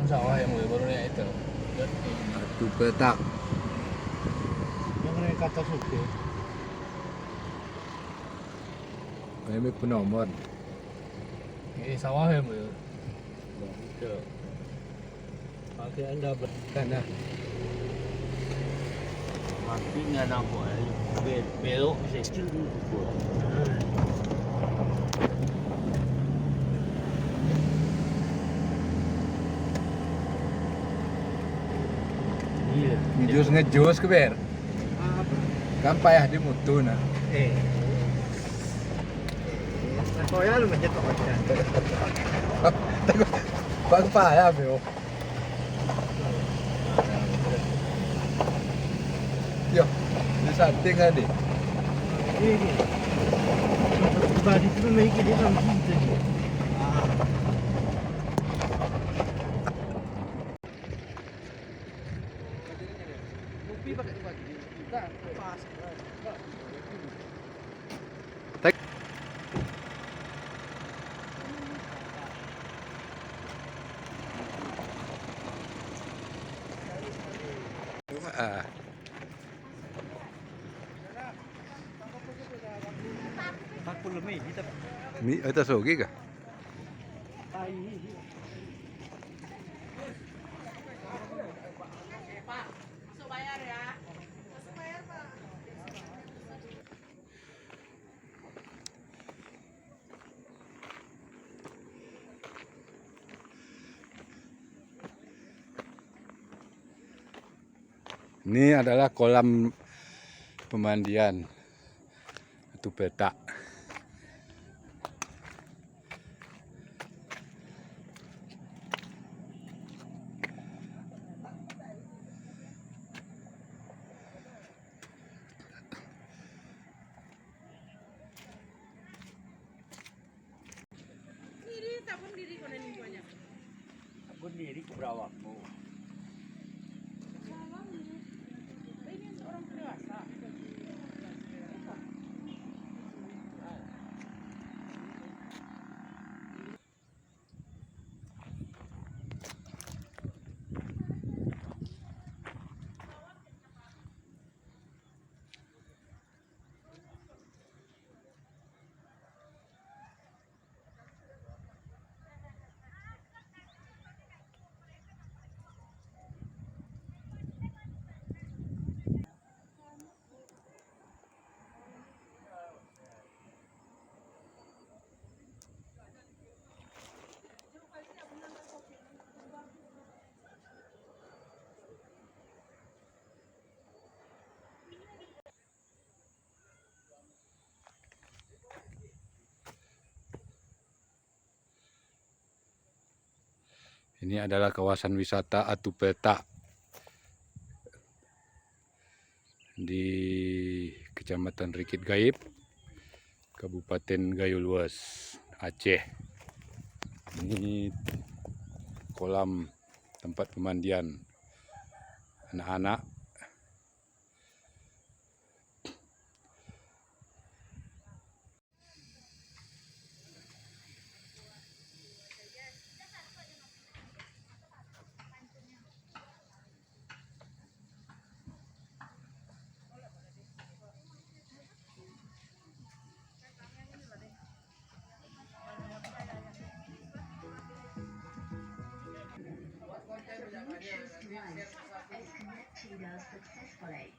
sawah yang mulai barunya itu. Atu petak. Yang kena kata suke. Ini penomor. Ini sawah yang mulai. Itu. Pakai anda Tanah. Mati nggak nampak, belok bisa kecil dulu. Iya. Ngejus ke ber. Kan payah di mutu nah. Kau ya lu macam tu macam. Bang payah beo. Yo, di samping kan di. Ini. Badi tu memang kita sama kita. Ah, Aku lebih kita. mi atas oke kah? Ini adalah kolam pemandian Atu Petak. Aku sendiri keberawakmu. Ini adalah kawasan wisata Atu Petak di Kecamatan Rikit Gaib, Kabupaten Gayo Luas, Aceh. Ini kolam tempat pemandian anak-anak. is connected successfully.